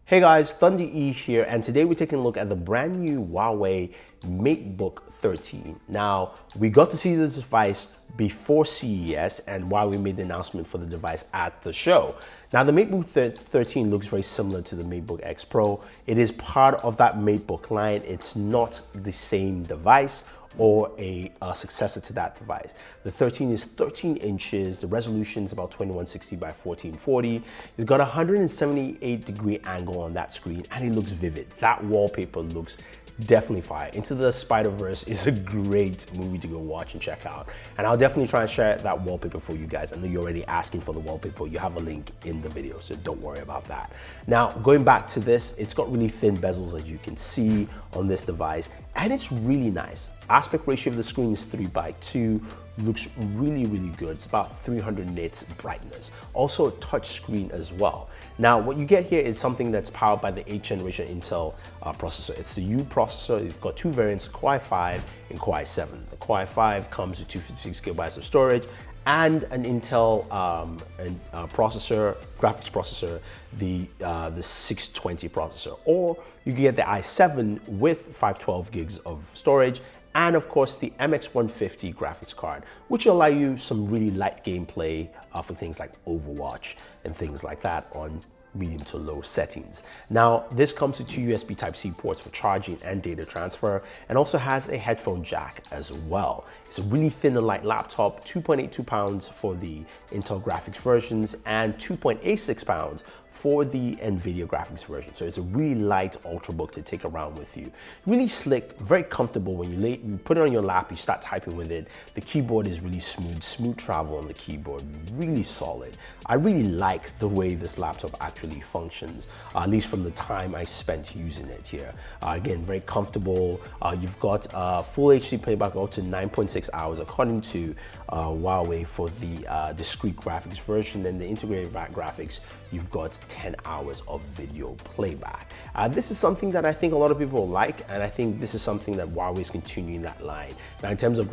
Hey guys, Thunder E here, and today we're taking a look at the brand new Huawei Matebook 13. Now, we got to see this device before CES, and Huawei made the announcement for the device at the show. Now, the Matebook 13 looks very similar to the Matebook X Pro. It is part of that Matebook line. It's not the same device or a successor to that device. The 13 is 13 inches, the resolution is about 2160 by 1440. It's got a 178-degree angle on that screen, and it looks vivid. That wallpaper looks definitely fire. Into the Spider-Verse is a great movie to go watch and check out. And I'll definitely try and share that wallpaper for you guys. I know you're already asking for the wallpaper. You have a link in the video, so don't worry about that. Now, going back to this, it's got really thin bezels, as you can see on this device, and it's really nice. Aspect ratio of the screen is 3:2, looks really good. It's about 300 nits brightness. Also a touch screen as well. Now, what you get here is something that's powered by the 8th generation Intel processor. It's the U processor. You've got two variants, Core i5 and Core i7. The Core i5 comes with 256 gigabytes of storage and an Intel processor, graphics processor, the 620 processor. Or you can get the i7 with 512 gigs of storage, and of course the MX150 graphics card, which will allow you some really light gameplay for things like Overwatch and things like that on medium to low settings. Now, this comes with two USB Type-C ports for charging and data transfer, and also has a headphone jack as well. It's a really thin and light laptop, 2.82 pounds for the Intel graphics versions and 2.86 pounds for the NVIDIA graphics version. So it's a really light Ultrabook to take around with you. Really slick, very comfortable. When you put it on your lap, you start typing with it. The keyboard is really smooth travel on the keyboard, really solid. I really like the way this laptop actually functions, at least from the time I spent using it here. Again, very comfortable. You've got full HD playback up to 9.6 hours according to Huawei for the discrete graphics version, and the integrated graphics, you've got 10 hours of video playback. This is something that I think a lot of people like, and I think this is something that Huawei is continuing that line. Now, in terms of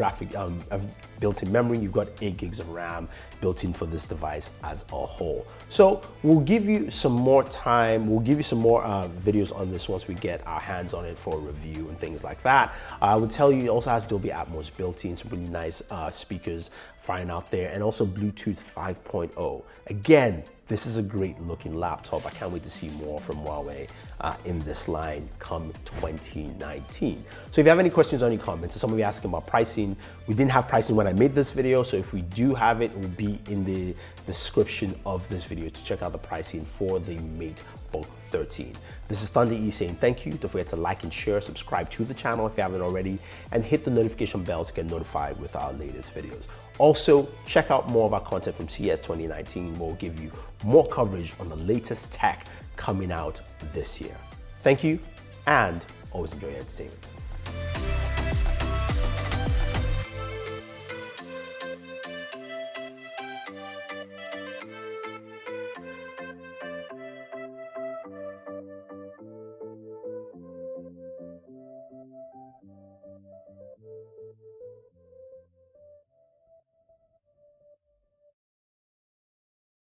built-in memory, you've got 8 gigs of RAM built in for this device as a whole. So we'll give you some more time, we'll give you some more videos on this once we get our hands on it for a review and things like that. I would tell you it also has Dolby Atmos built in, some really nice speakers firing out there, and also Bluetooth 5.0. Again, this is a great looking laptop. I can't wait to see more from Huawei in this line come 2019. So if you have any questions or any comments, or some of you asking about pricing, we didn't have pricing when I made this video, so if we do have it, it will be in the description of this video to check out the pricing for the Matebook 13. This is Thunder E saying thank you. Don't forget to like and share, subscribe to the channel if you haven't already, and hit the notification bell to get notified with our latest videos. Also, check out more of our content from CES 2019. We'll give you more coverage on the latest tech coming out this year. Thank you, and always enjoy your entertainment.